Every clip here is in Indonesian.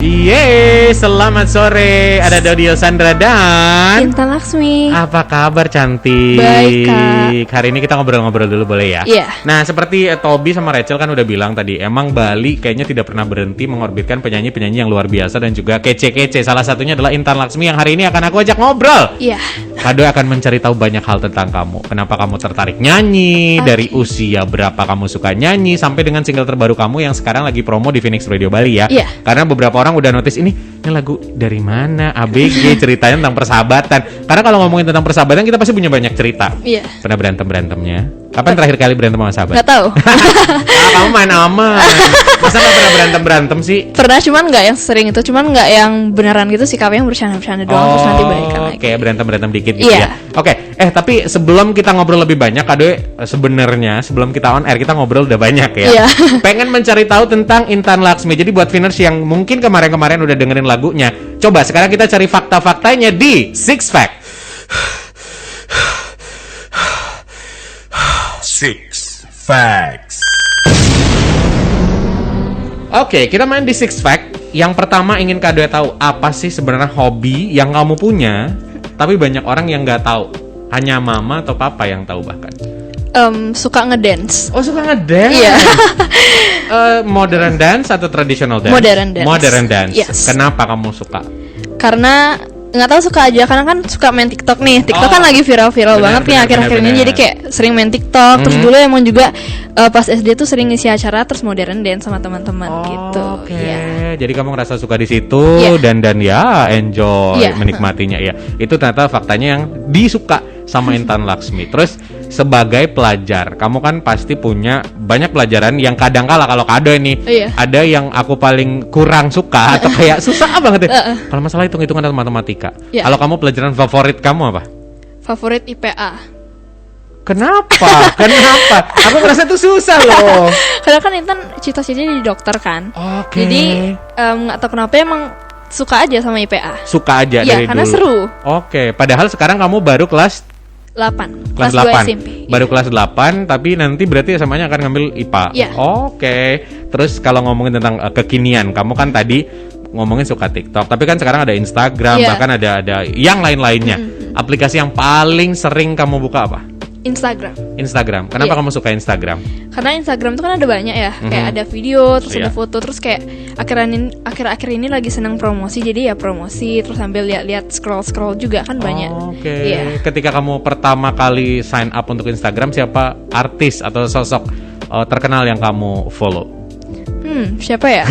Yeay, selamat sore. Ada Dodio Sandra dan Intan Laksmi. apa kabar cantik? Baik, Kak. Hari ini kita ngobrol-ngobrol dulu boleh ya? Iya. Nah, seperti Tobi sama Rachel kan udah bilang tadi, emang Bali kayaknya tidak pernah berhenti mengorbitkan penyanyi-penyanyi yang luar biasa dan juga kece-kece. Salah satunya adalah Intan Laksmi yang hari ini akan aku ajak ngobrol. Iya. Kado akan mencari tahu banyak hal tentang kamu. Kenapa kamu tertarik nyanyi, dari usia berapa kamu suka nyanyi, sampai dengan single terbaru kamu yang sekarang lagi promo di Phoenix Radio Bali ya. Iya. Karena beberapa orang udah notice ini lagu dari mana, ABG, ceritanya tentang persahabatan. Karena kalau ngomongin tentang persahabatan kita pasti punya banyak cerita. Iya. Pernah berantem-berantemnya? Kapan terakhir kali berantem sama sahabat? Nggak tahu. Kamu main aman. Masa nggak pernah berantem-berantem sih? Pernah, cuman nggak yang sering itu, cuman nggak yang beneran gitu sih, Kak, yang bercanda-bercanda doang terus nanti balikan lagi. Oke, berantem-berantem dikit gitu Iya. ya. Oke, tapi sebelum kita ngobrol lebih banyak, Kado, sebenarnya sebelum kita on air kita ngobrol udah banyak ya. Iya. Pengen mencari tahu tentang Intan Laksmi. Jadi buat Viners yang mungkin kemarin-kemarin udah dengerin lagunya, coba sekarang kita cari fakta-faktanya di Six Fact. Six Facts. Oke, kita main di Six Fact. Yang pertama ingin Kado tahu, apa sih sebenarnya hobi yang kamu punya tapi banyak orang yang nggak tahu? Hanya mama atau papa yang tahu bahkan? Suka ngedance. Oh, suka ngedance? Iya. Modern dance atau traditional dance? Modern dance. Modern dance. Yes. Kenapa kamu suka? Karena nggak tahu, suka aja, karena kan suka main TikTok nih. TikTok kan lagi viral-viral banget nih akhir-akhir ini. Jadi kayak sering main TikTok. Terus dulu emang juga pas SD tuh sering ngisi acara terus modern dance sama teman-teman gitu. Oke. Iya. Jadi kamu ngerasa suka di situ Iya. dan ya enjoy Iya. menikmatinya ya. Itu ternyata faktanya yang disuka sama Intan Laksmi. Terus sebagai pelajar, kamu kan pasti punya banyak pelajaran yang kadang kala kalau Kado ini Iya. ada yang aku paling kurang suka atau kayak susah banget ya. Kalau masalah hitung-hitungan atau matematika. Iya. Kalau kamu pelajaran favorit kamu apa? Favorit IPA. Kenapa? Kenapa? Aku merasa itu susah loh. Karena kan Intan cita-citanya jadi dokter kan. Oke. Jadi nggak tahu kenapa emang suka aja sama IPA. Suka aja Iya, dari karena dulu. seru. Oke, padahal sekarang kamu baru kelas 8. kelas 2 8. SMP. Baru kelas 8, tapi nanti berarti SMA-nya akan ngambil IPA. Iya. Oke. Terus kalau ngomongin tentang kekinian, kamu kan tadi ngomongin suka TikTok, tapi kan sekarang ada Instagram, Iya. bahkan ada yang lain-lainnya. Aplikasi yang paling sering kamu buka apa? Instagram. Instagram. Kenapa Iya. kamu suka Instagram? Karena Instagram tuh kan ada banyak ya, kayak ada video, terus Iya. ada foto, terus kayak akhir-akhir ini lagi senang promosi, jadi ya promosi, terus sambil lihat-lihat scroll juga kan banyak. Oke. Iya. Ketika kamu pertama kali sign up untuk Instagram, siapa artis atau sosok terkenal yang kamu follow? Siapa ya?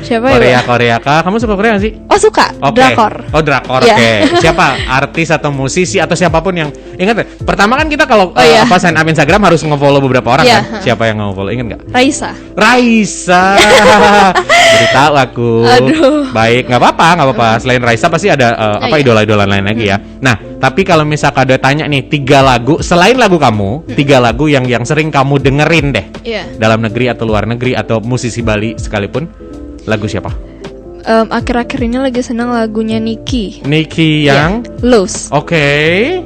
Siapa ya? Korea kah? Kamu suka Korea gak sih? Oh, suka. Oke. Drakor. Oh, drakor. Iya. Oke. Siapa? Artis atau musisi atau siapapun yang ingat ya? Pertama kan kita kalau iya. sign up Instagram harus nge-follow beberapa orang Iya. kan? Siapa yang nge-follow? Ingat nggak? Raisa. Raisa. Jadi tahu aku. Aduh. Baik, nggak apa-apa. Selain Raisa pasti ada iya. idola-idola lain lagi ya. Nah, tapi kalau misalkan ada tanya nih 3 lagu selain lagu kamu, 3 lagu yang sering kamu dengerin deh. Iya. Dalam negeri atau luar negeri atau musisi Bali sekalipun, lagu siapa? Akhir-akhir ini lagi senang lagunya Nicki. Nicki yang Loose. Oke.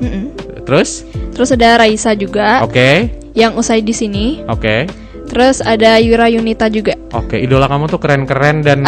Terus? Terus ada Raisa juga. Oke. Yang usai di sini. Oke. Terus ada Yura Yunita juga. Oke, idola kamu tuh keren-keren dan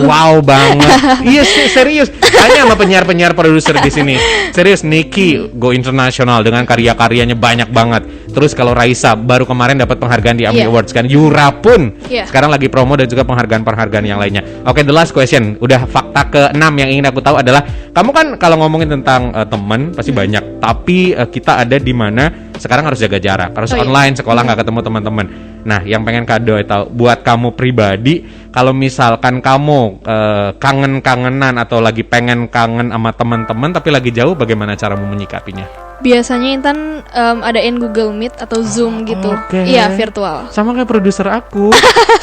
wow banget. Iya, serius. Tanya sama penyiar-penyiar produser di sini. Serius, Nicki go internasional dengan karya-karyanya banyak banget. Terus kalau Raisa baru kemarin dapat penghargaan di AMI Iya. Awards kan. Yura pun Iya. sekarang lagi promo dan juga penghargaan-penghargaan yang lainnya. Oke, the last question. Udah fakta ke-6 yang ingin aku tahu adalah kamu kan kalau ngomongin tentang teman pasti banyak. Tapi kita ada di mana sekarang harus jaga jarak, harus online, sekolah nggak ketemu teman-teman. Nah, yang pengen Kado tahu buat kamu pribadi, kalau misalkan kamu kangen-kangenan atau lagi pengen kangen sama teman-teman tapi lagi jauh, bagaimana caramu menyikapinya? Biasanya Intan adain Google Meet atau Zoom gitu. Oke. Iya, virtual. Sama kayak produser aku.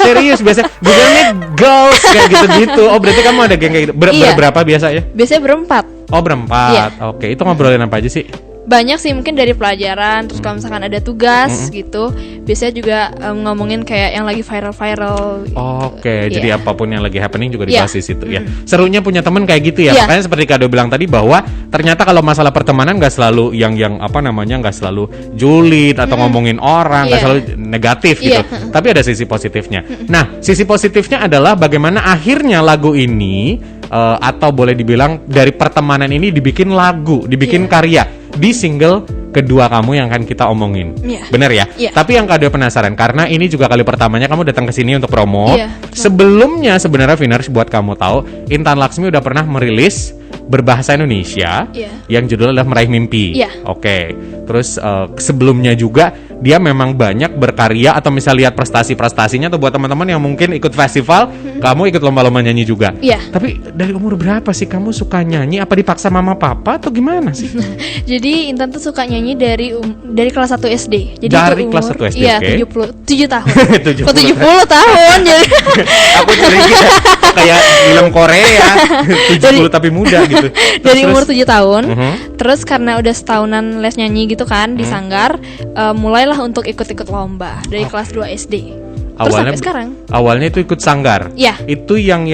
Serius, biasa Google Meet girls kayak gitu-gitu. Oh, berarti kamu ada geng kayak gitu. Iya. Berapa biasa ya? Biasanya berempat. Oh, berempat. Iya. Oke, itu ngobrolin apa aja sih? Banyak sih mungkin dari pelajaran, terus kalau misalkan ada tugas gitu, biasanya juga ngomongin kayak yang lagi viral-viral. Oke, jadi Iya. apapun yang lagi happening juga Iya. dibahas di situ ya. Serunya punya temen kayak gitu ya. Iya. Makanya seperti Kado bilang tadi bahwa ternyata kalau masalah pertemanan nggak selalu yang apa namanya nggak selalu julid atau ngomongin orang, nggak Iya. selalu negatif gitu. Iya. Tapi ada sisi positifnya. Nah, sisi positifnya adalah bagaimana akhirnya lagu ini atau boleh dibilang dari pertemanan ini dibikin lagu, dibikin Iya. karya di single kedua kamu yang akan kita omongin. Iya. Bener ya? Iya. Tapi yang Kado penasaran karena ini juga kali pertamanya kamu datang ke sini untuk promo. Iya. Sebelumnya sebenarnya Viners buat kamu tahu, Intan Laksmi udah pernah merilis berbahasa Indonesia Iya. yang judulnya adalah Meraih Mimpi. Iya. Oke. Terus sebelumnya juga dia memang banyak berkarya atau misal lihat prestasi-prestasinya atau buat teman-teman yang mungkin ikut festival, kamu ikut lomba-lomba nyanyi juga. Iya. Tapi dari umur berapa sih kamu suka nyanyi? Apa dipaksa mama papa atau gimana sih? Jadi Intan tuh suka nyanyi dari kelas 1 SD. Jadi Dari itu kelas umur, 1 SD, iya, oke. 7 tahun. 70 Kok 70 tahun jadi. Aku curiga kayak film Korea 70 tapi muda gitu. Dari umur 7 tahun. Mhm. Terus karena udah setahunan les nyanyi gitu kan di Sanggar, mulailah untuk ikut-ikut lomba dari kelas 2 SD. Terus sampai sekarang. Awalnya itu ikut sanggar. Iya. Itu yang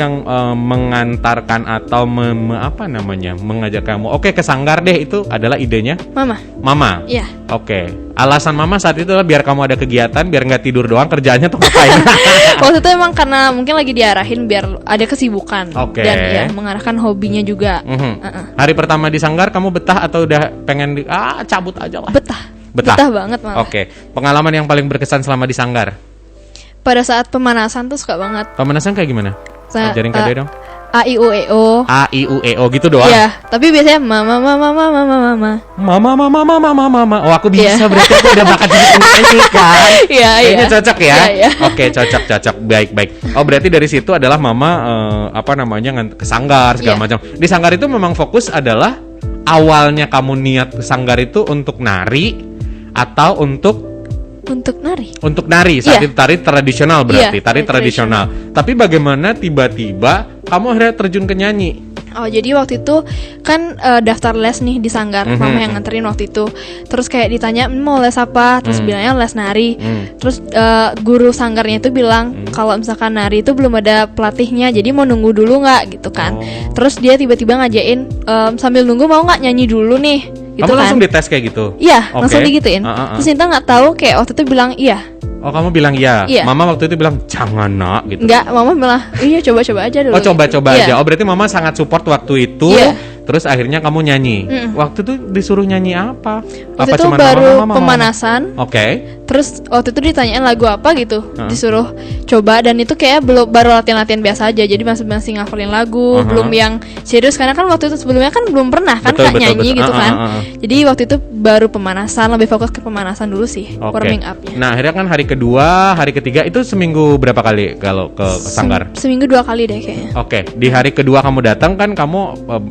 mengantarkan atau apa namanya? Mengajak kamu. Oke, ke sanggar deh, itu adalah idenya Mama. Mama. Iya. Oke. Alasan Mama saat itu adalah biar kamu ada kegiatan, biar nggak tidur doang, kerjaannya tuh ngapain? Waktu itu emang karena mungkin lagi diarahin biar ada kesibukan. Oke. Dan ya mengarahkan hobinya juga. Mhm. Hari pertama di sanggar kamu betah atau udah pengen cabut aja lah? Betah. Betah. Banget malah. Oke. Pengalaman yang paling berkesan selama di sanggar? Pada saat pemanasan tuh suka banget. Pemanasan kayak gimana? Ajarin Kade dong. A I U E O. A I U E O gitu doang. Iya, tapi biasanya mama. Mama. Oh, aku bisa Iya. berarti aku udah bakat jadi penyanyi kan. Iya, Kayaknya iya. cocok ya. Iya, iya. Oke, cocok. Baik. Oh, berarti dari situ adalah Mama apa namanya ke sanggar segala Iya. macam. Di sanggar itu memang fokus adalah awalnya kamu niat ke sanggar itu untuk nari atau untuk nari saat Iya. itu tari tradisional berarti Iya, tari tari tradisional. Tapi bagaimana tiba-tiba kamu akhirnya terjun ke nyanyi? Oh, jadi waktu itu kan daftar les nih di Sanggar, mama yang nganterin waktu itu. Terus kayak ditanya mau les apa, terus bilangnya les nari. Terus guru Sanggarnya itu bilang kalau misalkan nari itu belum ada pelatihnya, jadi mau nunggu dulu nggak gitu kan. Terus dia tiba-tiba ngajain sambil nunggu mau nggak nyanyi dulu nih. Gitu Kamu kan. langsung dites kayak gitu? Iya, Oke. langsung digituin. Terus Intan nggak tahu kayak waktu itu bilang iya. Oh, kamu bilang iya. Iya. Mama waktu itu bilang jangan nak gitu. Enggak, mama bilang iya coba-coba aja dulu. Oh, coba-coba Iya. aja. Oh, berarti Mama sangat support waktu itu. Iya. Terus akhirnya kamu nyanyi. Waktu itu disuruh nyanyi apa? Waktu Apa itu cuman baru mama? pemanasan. Oke. Terus waktu itu ditanyain lagu apa gitu, disuruh coba dan itu kayak baru latihan-latihan biasa aja, jadi masih ngafalin lagu, belum yang serius karena kan waktu itu sebelumnya kan belum pernah kan Betul, Kak betul, nyanyi betul. gitu kan. Jadi waktu itu baru pemanasan, lebih fokus ke pemanasan dulu sih, Oke. warming up-nya. Nah, akhirnya kan hari kedua, hari ketiga itu seminggu berapa kali kalau ke sanggar? Seminggu 2 kali deh kayaknya. Oke, di hari kedua kamu datang kan kamu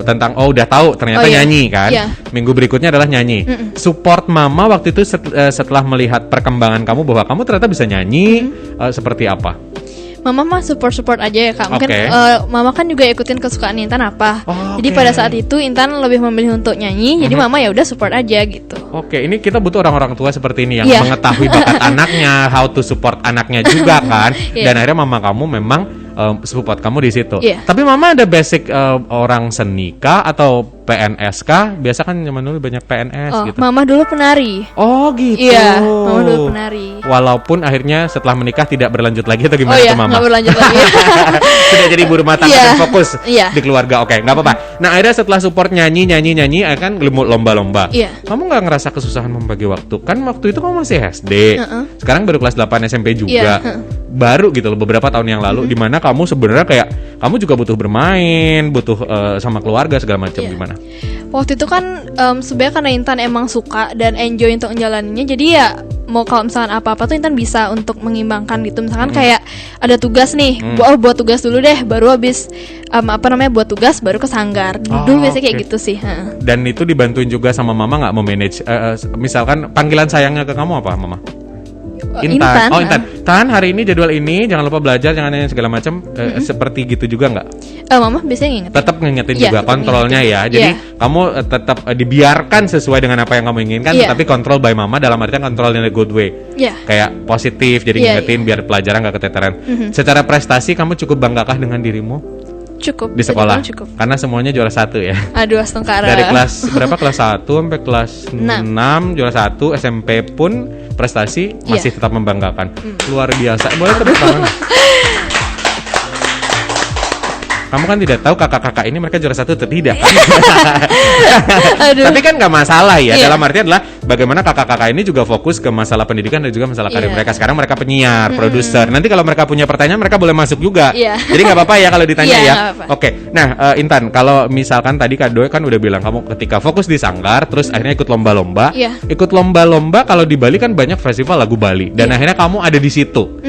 tentang udah tahu ternyata Oh, iya. nyanyi kan. Iya. Minggu berikutnya adalah nyanyi. Support Mama waktu itu setelah melihat perkembangan kamu bahwa kamu ternyata bisa nyanyi seperti apa? Mama mah support aja ya Kak. Mungkin Oke. Mama kan juga ikutin kesukaan Intan apa. Oh, Jadi oke. pada saat itu Intan lebih memilih untuk nyanyi, jadi Mama ya udah support aja gitu. Oke, ini kita butuh orang-orang tua seperti ini yang Iya. mengetahui bakat anaknya, how to support anaknya juga kan. Iya. Dan akhirnya mama kamu memang support kamu di situ. Iya. Tapi mama ada basic orang seni kah atau PNS kah? Biasa kan zaman dulu banyak PNS Oh, gitu. Mama dulu penari. Oh gitu. Iya, Mama dulu penari. Walaupun akhirnya setelah menikah tidak berlanjut lagi atau Oh gimana iya, tuh mama? nggak berlanjut lagi. Sudah jadi ibu rumah tangga Iya. dan fokus Iya. di keluarga. Oke, nggak apa-apa. Nah, akhirnya setelah support nyanyi akan lomba-lomba. Iya. Kamu nggak ngerasa kesusahan membagi waktu? Kan waktu itu kamu masih SD. Sekarang baru kelas 8 SMP juga. Iya, Baru gitu loh beberapa tahun yang lalu di mana kamu sebenarnya kayak kamu juga butuh bermain, butuh sama keluarga segala macam Iya. gimana? Waktu itu kan sebenarnya karena Intan emang suka dan enjoy untuk menjalaninya, jadi ya mau kalau misalkan apa-apa tuh Intan bisa untuk mengimbangkan gitu. Misalkan kayak ada tugas nih, buat tugas dulu deh, baru habis buat tugas baru ke sanggar. Dulu biasanya kayak oke. gitu sih. Heeh. Dan itu dibantuin juga sama mama nggak memanage misalkan panggilan sayangnya ke kamu apa mama? Intan. Oh, Intan. Tan, hari ini jadwal ini, jangan lupa belajar, jangan nanya segala macam. Seperti gitu juga nggak? Mama biasanya ngingetin. Tetap ngingetin Iya, juga tetap kontrolnya ngingetin. ya. Jadi Iya. kamu tetap dibiarkan sesuai dengan apa yang kamu inginkan, Iya. tapi kontrol by mama dalam artian kontrol in a good way. Iya. Kayak positif, jadi Iya, ngingetin biar pelajaran nggak keteteran. Secara prestasi kamu cukup banggakah dengan dirimu Cukup. di sekolah? Cukup. Karena semuanya juara 1 ya. Aduh, astengkara. Dari kelas berapa? Kelas 1 sampai kelas 6 juara 1, SMP pun prestasi masih Iya. tetap membanggakan. Luar biasa. Boleh tepuk tangan. Kamu kan tidak tahu kakak-kakak ini mereka juara 1 atau tidak. Aduh. Tapi kan nggak masalah ya. Iya. Dalam arti adalah bagaimana kakak-kakak ini juga fokus ke masalah pendidikan dan juga masalah karir Iya. mereka. Sekarang mereka penyiar, produser. Nanti kalau mereka punya pertanyaan mereka boleh masuk juga. Iya. Jadi nggak apa-apa ya kalau ditanya Iya, ya. nggak apa-apa. Oke. Nah, Intan, kalau misalkan tadi Kak Doi kan udah bilang kamu ketika fokus di Sanggar, terus akhirnya ikut lomba-lomba. Iya. Ikut lomba-lomba kalau di Bali kan banyak festival lagu Bali dan Iya. akhirnya kamu ada di situ.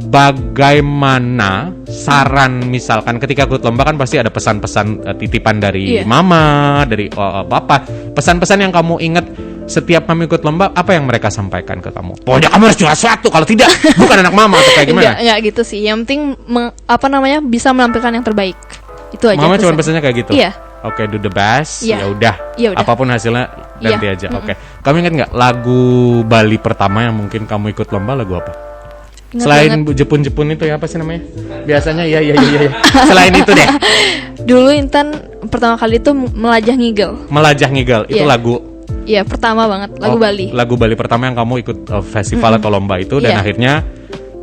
Bagaimana saran misalkan ketika ikut lomba kan pasti ada pesan-pesan titipan dari Iya. mama, dari papa. Pesan-pesan yang kamu ingat setiap kamu ikut lomba, apa yang mereka sampaikan ke kamu? Pokoknya kamu harus juara 1, kalau tidak bukan anak mama atau kayak gimana? Enggak gitu sih. Yang penting bisa menampilkan yang terbaik. Itu aja. Mama cuma pesan. pesannya kayak gitu. Iya. Oke, do the best. Iya. Ya udah. Ya udah. Apapun hasilnya ganti Iya. aja. Oke. Kamu ingat nggak lagu Bali pertama yang mungkin kamu ikut lomba, lagu apa? Ingat Selain banget. Jepun-Jepun itu ya, apa sih namanya? Biasanya ya. Selain itu deh. Dulu Intan pertama kali itu melajah ngigel. Melajah Ngigel itu Iya. lagu Iya, pertama banget lagu Bali. Lagu Bali pertama yang kamu ikut festival atau lomba itu dan Iya. akhirnya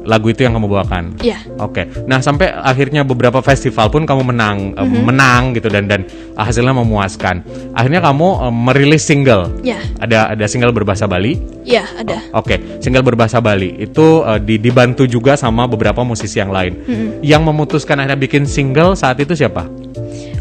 lagu itu yang kamu bawakan. Iya. Oke. Nah, sampai akhirnya beberapa festival pun kamu menang gitu dan hasilnya memuaskan. Akhirnya kamu merilis single. Iya. Ada single berbahasa Bali. Iya, ada. Oke, single berbahasa Bali itu dibantu juga sama beberapa musisi yang lain. Yang memutuskan akhirnya bikin single saat itu siapa?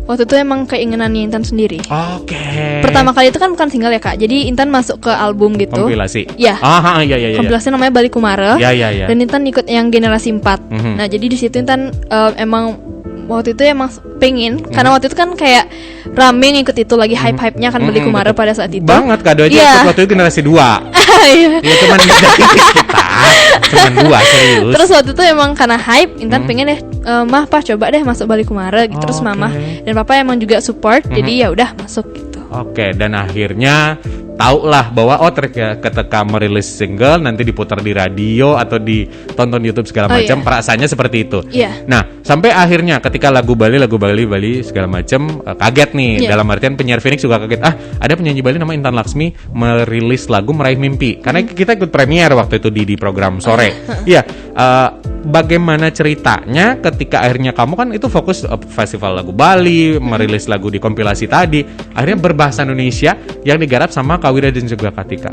Waktu itu emang keinginannya Intan sendiri. Oke. Pertama kali itu kan bukan single ya Kak. Jadi Intan masuk ke album gitu. Kompilasi. Iya. Iya. Kompilasinya namanya Bali Kumara. Iya. Dan Intan ikut yang generasi 4. Nah, jadi di situ Intan emang waktu itu emang pengen karena waktu itu kan kayak rame ngikut itu lagi hype-hypenya kan Bali Kumara pada saat itu. Banget, Kak Doi aja Iya. ikut waktu itu generasi 2. Iya. Ya cuman beda tipis kita. Cuman 2 serius. Terus waktu itu emang karena hype, Intan pengen deh, mah Pak coba deh masuk Bali Kumara gitu. Terus Oke. mama dan papa emang juga support, jadi ya udah masuk gitu. Oke, dan akhirnya taulah bahwa ketika merilis single nanti diputar di radio atau ditonton di YouTube segala Oh, macam, iya. perasaannya seperti itu. Iya. Nah, sampai akhirnya ketika lagu Bali segala macam kaget nih. Iya. Dalam artian penyiar Phoenix juga kaget. Ada penyanyi Bali nama Intan Laksmi merilis lagu Meraih Mimpi. Karena kita ikut premier waktu itu di program sore. Iya. Bagaimana ceritanya ketika akhirnya kamu kan itu fokus festival lagu Bali, merilis lagu di kompilasi tadi, akhirnya berbahasa Indonesia yang digarap sama Kawira dan juga Katika.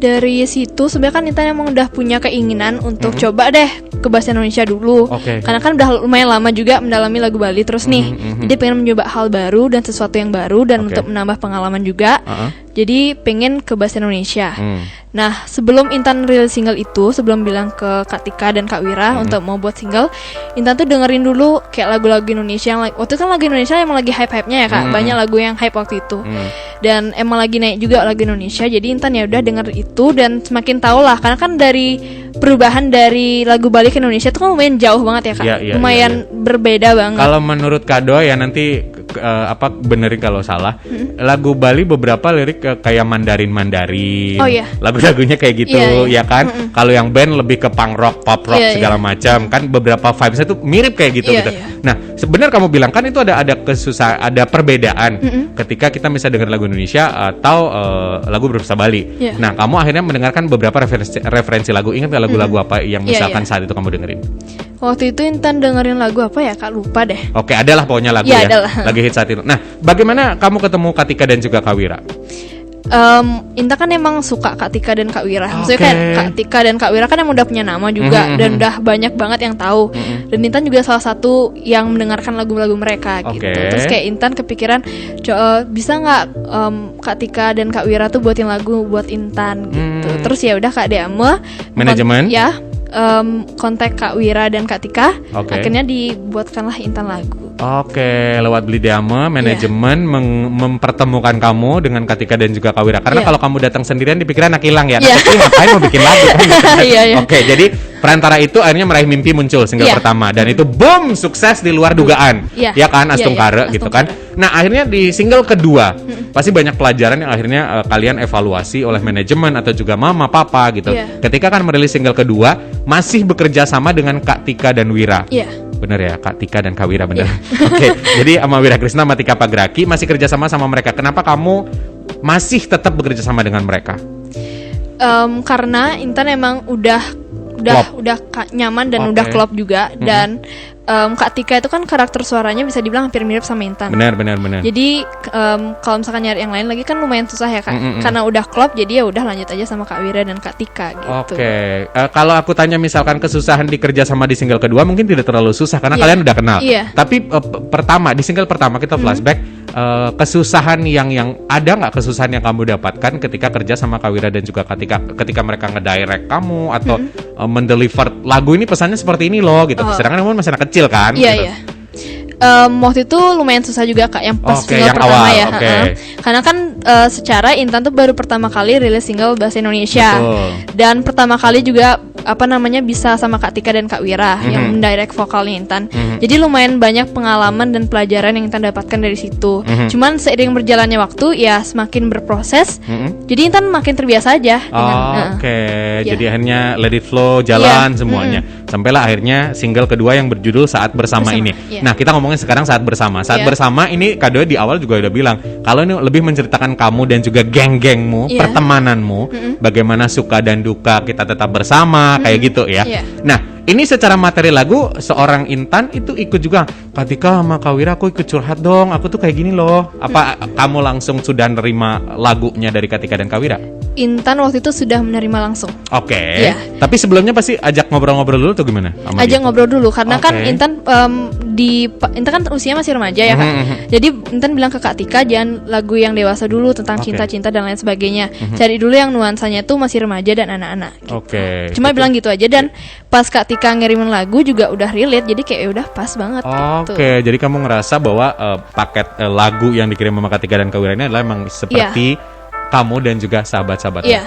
Dari situ sebenarnya kan Intan emang udah punya keinginan untuk coba deh ke bahasa Indonesia dulu. Oke. Karena kan udah lumayan lama juga mendalami lagu Bali terus nih. Jadi pengen mencoba hal baru dan sesuatu yang baru dan Oke. untuk menambah pengalaman juga. Jadi pengen ke bahasa Indonesia. Nah, sebelum Intan rilis single itu, sebelum bilang ke Kak Tika dan Kak Wira untuk mau buat single, Intan tuh dengerin dulu kayak lagu-lagu Indonesia yang waktu itu kan lagu Indonesia emang lagi hype-hypenya ya Kak. Banyak lagu yang hype waktu itu. Dan emang lagi naik juga lagu Indonesia. Jadi Intan ya udah denger itu dan semakin tahu lah karena kan dari perubahan dari lagu Bali ke Indonesia itu kan lumayan jauh banget ya Kak. Iya, lumayan berbeda banget. Kalau menurut Kak Doi ya nanti benerin kalau salah. Lagu Bali beberapa lirik kayak Mandarin. Oh, iya. Lagu-lagunya kayak gitu, ya Iya. kan? Kalau yang band lebih ke punk rock, pop rock Iya, segala macam. Kan beberapa vibes-nya tuh mirip kayak gitu Iya, gitu. iya. Nah, sebenarnya kamu bilang kan itu ada ada perbedaan ketika kita bisa dengar lagu Indonesia atau lagu berbahasa Bali. Iya. Nah, kamu akhirnya mendengarkan beberapa referensi lagu. Ingat nggak lagu-lagu apa yang Iya, misalkan iya. saat itu kamu dengerin? Waktu itu Intan dengerin lagu apa ya Kak? Lupa deh. Oke, adalah pokoknya lagu Iya, ya. adalah. Lagi hit saat itu. Nah, bagaimana kamu ketemu Katika dan juga Kawira? Intan kan emang suka Kak Tika dan Kak Wira. Maksudnya Oke. kan Kak Tika dan Kak Wira kan emang udah punya nama juga dan udah banyak banget yang tahu. Dan Intan juga salah satu yang mendengarkan lagu-lagu mereka gitu. Oke. Terus kayak Intan kepikiran bisa nggak Kak Tika dan Kak Wira tuh buatin lagu buat Intan gitu. Terus ya udah Kak Deame Manajemen? kontak Kak Wira dan Kak Tika. Oke. Akhirnya dibuatkanlah Intan lagu. Oke, lewat Beli Dame, manajemen mempertemukan kamu dengan Katika dan juga Kak Wira. Karena kalau kamu datang sendirian dipikir anak hilang ya. Anak kecil ngapain mau bikin lagu kan gitu kan. Oke, jadi perantara itu akhirnya meraih mimpi muncul single pertama dan itu boom sukses di luar dugaan. Ya kan, Astung Kare gitu kan. Nah, akhirnya di single kedua pasti banyak pelajaran yang akhirnya kalian evaluasi oleh manajemen atau juga mama, papa gitu. Ketika kan merilis single kedua, masih bekerja sama dengan Kak Tika dan Wira. Bener ya, Kak Tika dan Kak Wira bener. Oke, jadi sama Wira Krisna sama Tika Pagraki masih kerja sama mereka. Kenapa kamu masih tetap bekerja sama dengan mereka? Karena Intan emang udah nyaman dan udah klop juga dan Kak Tika itu kan karakter suaranya bisa dibilang hampir mirip sama Intan. Benar. Jadi kalau misalkan nyari yang lain lagi kan lumayan susah ya Kak. Karena udah klop jadi ya udah lanjut aja sama Kak Wira dan Kak Tika gitu. Oke. Kalau aku tanya misalkan kesusahan dikerja sama di single kedua mungkin tidak terlalu susah karena kalian udah kenal. Tapi pertama di single pertama kita flashback kesusahan yang ada nggak kesusahan yang kamu dapatkan ketika kerja sama Kak Wira dan juga Kak Tika ketika mereka ngedirect kamu atau mendeliver lagu ini pesannya seperti ini loh gitu. Sedangkan kamu masih anak kecil kan? Iya. Waktu itu lumayan susah juga Kak yang pas single yang pertama awal, ya. Karena kan secara Intan tuh baru pertama kali rilis single bahasa Indonesia. Dan pertama kali juga bisa sama Kak Tika dan Kak Wira yang mendirect vokalnya Intan. Jadi lumayan banyak pengalaman dan pelajaran yang Intan dapatkan dari situ. Cuman seiring berjalannya waktu ya semakin berproses. Jadi Intan makin terbiasa aja dengan jadi akhirnya let it flow jalan semuanya. Sampailah akhirnya single kedua yang berjudul Saat Bersama ini. Nah, kita ngomongin sekarang Saat Bersama. Saat Bersama ini Kak Doi di awal juga udah bilang kalau ini lebih menceritakan kamu dan juga geng-gengmu, pertemananmu, bagaimana suka dan duka kita tetap bersama kayak gitu ya. Nah, ini secara materi lagu seorang Intan itu ikut juga Katika sama Kak Wira aku ikut curhat dong, aku tuh kayak gini loh. Apa kamu langsung sudah nerima lagunya dari Katika dan Kak Wira? Intan waktu itu sudah menerima langsung. Tapi sebelumnya pasti ajak ngobrol-ngobrol dulu tuh gimana? Ajak ngobrol dulu karena kan Intan Intan kan usia masih remaja ya Kak. Jadi Intan bilang ke Kak Tika jangan lagu yang dewasa dulu tentang cinta-cinta dan lain sebagainya. Cari dulu yang nuansanya tuh masih remaja dan anak-anak. Gitu. Cuma bilang gitu aja dan pas Kak Tika ngirimin lagu juga udah relate jadi kayak udah pas banget gitu. Jadi kamu ngerasa bahwa paket lagu yang dikirim sama Kak Tika dan Kak Wira ini adalah emang seperti kamu dan juga sahabat-sahabatnya.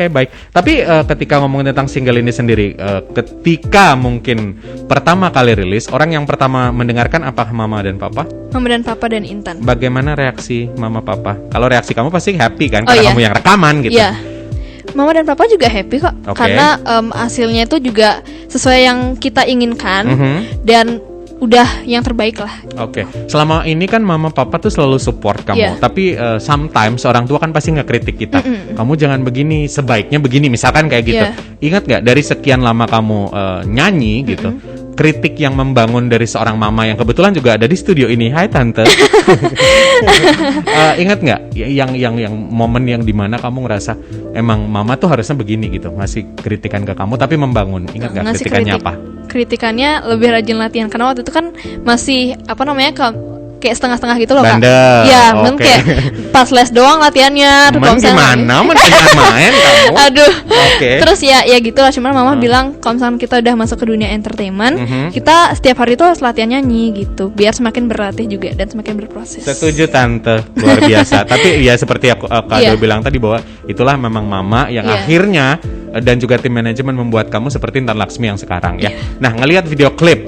Baik. Tapi ketika ngomongin tentang single ini sendiri, ketika mungkin pertama kali rilis, orang yang pertama mendengarkan apa Mama dan Papa? Mama dan Papa dan Intan. Bagaimana reaksi Mama Papa? Kalau reaksi kamu pasti happy kan karena kamu yang rekaman gitu. Mama dan Papa juga happy kok karena hasilnya itu juga sesuai yang kita inginkan dan udah yang terbaik lah. Selama ini kan Mama Papa tuh selalu support kamu. Tapi sometimes orang tua kan pasti ngekritik kita. Kamu jangan begini, sebaiknya begini. Misalkan kayak gitu. Ingat gak dari sekian lama kamu nyanyi gitu, kritik yang membangun dari seorang mama yang kebetulan juga ada di studio ini. Hai Tante. Ingat gak yang momen yang dimana kamu ngerasa emang mama tuh harusnya begini gitu, ngasih kritikan ke kamu tapi membangun. Ingat gak kritikannya apa? Kritikannya lebih rajin latihan karena waktu itu kan masih kayak setengah-setengah gitu loh Kak. Mungkin kayak pas les doang latihannya. Gimana main kamu? Aduh. Terus ya gitu lah. Cuman Mama bilang kalau misalkan kita udah masuk ke dunia entertainment, kita setiap hari tuh harus latihan nyanyi gitu, biar semakin berlatih juga dan semakin berproses. Setuju Tante, luar biasa. Tapi ya seperti aku Kak bilang tadi bahwa itulah memang Mama yang akhirnya dan juga tim manajemen membuat kamu seperti Intan Laksmi yang sekarang ya. Nah, ngelihat video klip,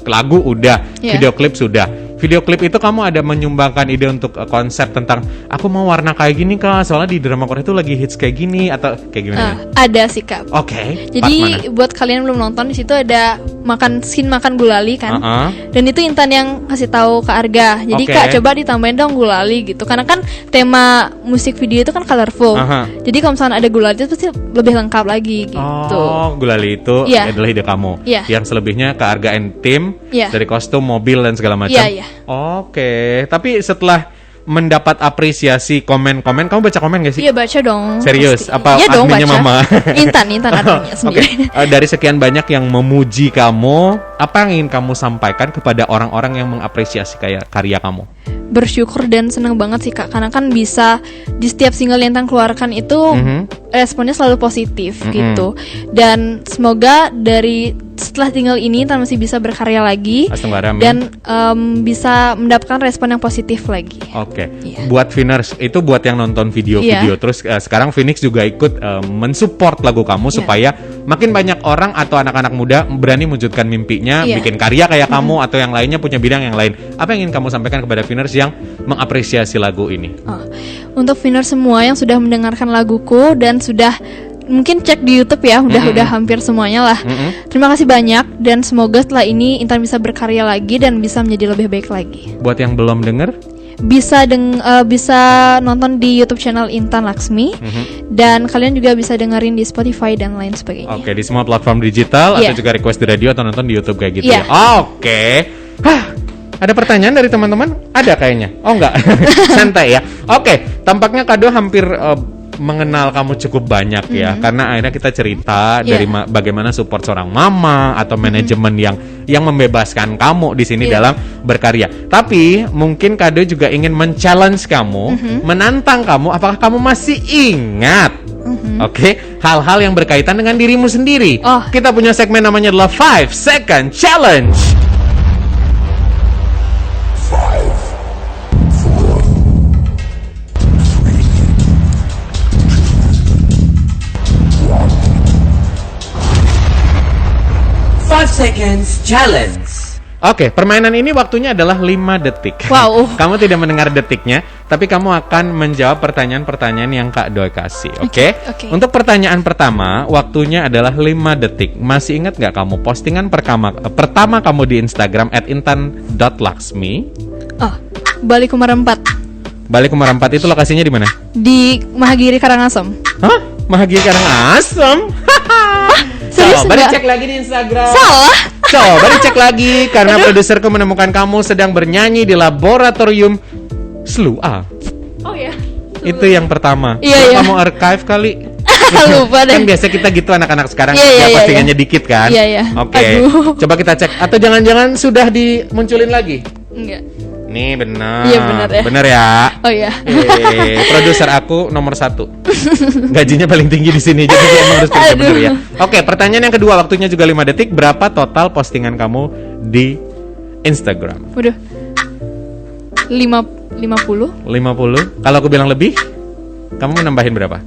lagu udah, video klip sudah. Video klip itu kamu ada menyumbangkan ide untuk konsep tentang aku mau warna kayak gini Kak, soalnya di drama Korea itu lagi hits kayak gini atau kayak gimana? Ada sih Kak. Jadi buat kalian belum nonton di situ ada scene makan gulali kan. Dan itu Intan yang kasih tahu ke Arga. Jadi Kak coba ditambahin dong gulali gitu. Karena kan tema musik video itu kan colorful. Jadi kalau misalnya ada gulali itu pasti lebih lengkap lagi gitu. Gulali itu adalah ide kamu. Yang selebihnya ke Arga and Tim dari kostum, mobil dan segala macam. Tapi setelah mendapat apresiasi komen-komen, kamu baca komen gak sih? Iya baca dong. Serius? Pasti. Apa adminnya Mama? Intan adminnya sendiri. Dari sekian banyak yang memuji kamu, apa yang ingin kamu sampaikan kepada orang-orang yang mengapresiasi karya kamu? Bersyukur dan senang banget sih Kak, karena kan bisa di setiap single yang Intan keluarkan itu responnya selalu positif gitu. Dan semoga dari setelah tinggal ini Intan masih bisa berkarya lagi dan bisa mendapatkan respon yang positif lagi. Oke. Buat Phoenix itu buat yang nonton video-video terus sekarang Phoenix juga ikut mensupport lagu kamu supaya makin banyak orang atau anak-anak muda berani mewujudkan mimpinya, bikin karya kayak kamu atau yang lainnya punya bidang yang lain. Apa yang ingin kamu sampaikan kepada Phoenix yang mengapresiasi lagu ini? Untuk Phoenix semua yang sudah mendengarkan laguku dan sudah mungkin cek di YouTube ya, udah hampir semuanya lah. Terima kasih banyak dan semoga setelah ini Intan bisa berkarya lagi dan bisa menjadi lebih baik lagi. Buat yang belum denger, bisa nonton di YouTube channel Intan Laksmi dan kalian juga bisa dengerin di Spotify dan lain sebagainya. Oke, di semua platform digital atau juga request di radio atau nonton di YouTube kayak gitu ya. Oke. Ada pertanyaan dari teman-teman? Ada kayaknya. Oh enggak. Santai ya. Oke, tampaknya Kado hampir mengenal kamu cukup banyak ya, karena akhirnya kita cerita dari bagaimana support seorang mama atau manajemen yang membebaskan kamu di sini dalam berkarya. Tapi mungkin Kado juga ingin men-challenge kamu, menantang kamu, apakah kamu masih ingat hal-hal yang berkaitan dengan dirimu sendiri. Kita punya segmen namanya adalah 5 Second Challenge. 5 seconds challenge. Oke, permainan ini waktunya adalah 5 detik. Wow. Kamu tidak mendengar detiknya, tapi kamu akan menjawab pertanyaan-pertanyaan yang Kak Doi kasih. Oke? Untuk pertanyaan pertama, waktunya adalah 5 detik. Masih ingat nggak kamu postingan pertama kamu di Instagram @intan.laksmi? Balik Kumar 4. Balik Kumar 4 itu lokasinya di mana? Di Mahagiri Karangasem. Hah? Mahagiri Karangasem? Serius Coba enggak? dicek lagi di Instagram. Salah. Coba dicek lagi karena produserku menemukan kamu sedang bernyanyi di laboratorium SLUA. Oh ya. Itu yang pertama. Iya. Kamu archive kali. Lupa deh. Kan biasa kita gitu anak-anak sekarang Iya, postingannya dikit kan. Iya. Oke. Aduh. Coba kita cek. Atau jangan-jangan sudah dimunculin lagi? Enggak. Nih benar. Iya, benar ya. Benar ya. Oh ya. Produser aku nomor 1. Gajinya paling tinggi di sini, jadi dia emang harus bisa benar ya. Oke, pertanyaan yang kedua, waktunya juga 5 detik. Berapa total postingan kamu di Instagram? Waduh. 50. 50. Kalau aku bilang lebih, kamu menambahin berapa?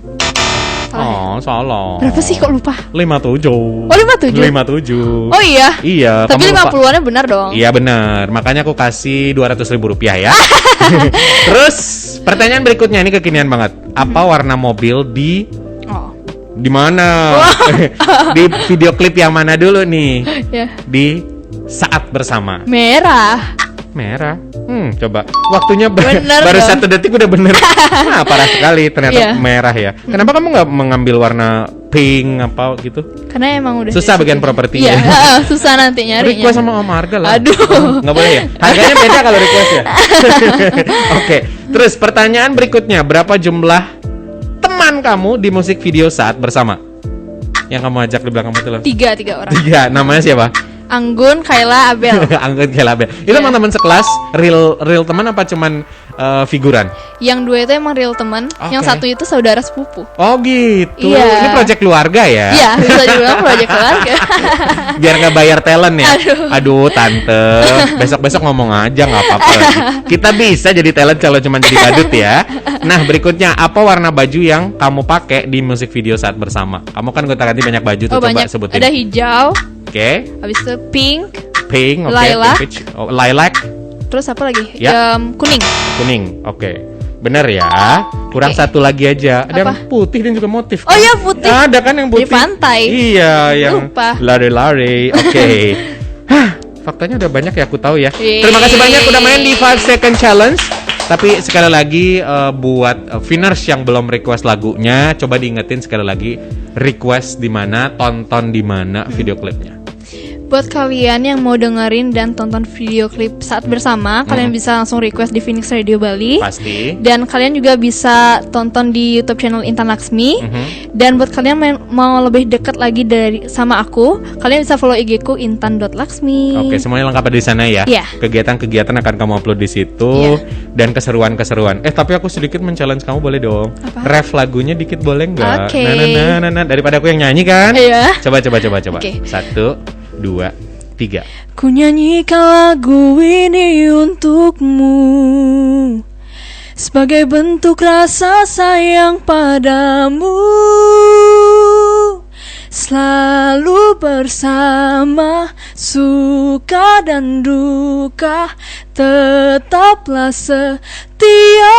Salah. Berapa sih kok lupa? 57. Oh, 57. 57. Oh iya. Iya. Tapi kamu lupa. 50-annya benar dong. Iya benar. Makanya aku kasih 200.000 rupiah ya. Terus pertanyaan berikutnya ini kekinian banget. Apa warna mobil di mana? Di video klip yang mana dulu nih? Ya. Di Saat Bersama. Merah. Coba waktunya Bener baru dong. 1 detik udah bener. Parah sekali ternyata Iya. merah ya. Kenapa kamu nggak mengambil warna pink apa gitu? Karena emang udah Susah bagian propertinya. Iya, susah nanti nyarinya. Request sama Om Harga lah. Aduh. Nggak boleh ya? Harganya beda kalau request ya. Oke. Terus pertanyaan berikutnya, berapa jumlah teman kamu di musik video Saat Bersama? Yang kamu ajak di belakang itu loh. 3 orang. 3. Namanya siapa? Anggun, Kayla, Abel. Anggun Kelabel. Itu emang teman sekelas, real teman apa cuman figuran? Yang 2 itu emang real teman, yang 1 itu saudara sepupu. Oh gitu. Iya. Ini proyek keluarga ya? Iya, bisa dibilang proyek keluarga. Biar nggak bayar talent ya. Aduh tante, besok ngomong aja nggak apa-apa. Kita bisa jadi talent kalau cuma jadi badut ya. Nah berikutnya, apa warna baju yang kamu pakai di musik video Saat Bersama? Kamu kan gonta-ganti banyak baju tuh, coba banyak. sebutin. Ada hijau, Oke. habis itu pink, Pink, oke. Lilac. Peach. Oh, lilac, terus apa lagi? Ya. Kuning. kuning. Oke. Bener ya. Kurang satu lagi aja. Ada Apa? yang putih dan juga motif. Oh iya, putih. Ada kan yang putih. Di pantai. Iya, yang Lupa. lari-lari. Oke. Hah, faktanya udah banyak ya, aku tahu ya. Yeay. Terima kasih banyak udah main di 5 Second Challenge. Tapi sekali lagi buat Viners yang belum request lagunya, coba diingetin sekali lagi request di mana, tonton di mana video klipnya. Buat kalian yang mau dengerin dan tonton video klip saat bersama, kalian bisa langsung request di Phoenix Radio Bali. Pasti. Dan kalian juga bisa tonton di YouTube channel Intan Laksmi. Dan buat kalian mau lebih dekat lagi sama aku, kalian bisa follow IG ku intan.laksmi. Oke, semuanya lengkap ada di sana ya. Iya. Kegiatan-kegiatan akan kamu upload di situ dan keseruan-keseruan. Tapi aku sedikit men-challenge kamu, boleh dong. Apa? Ref lagunya dikit boleh nggak? Oke. Nah, daripada aku yang nyanyi kan? Iya. Coba. Oke. 1, 2, 3. Ku nyanyikan lagu ini untukmu sebagai bentuk rasa sayang padamu. Selalu bersama, suka dan duka, tetaplah setia.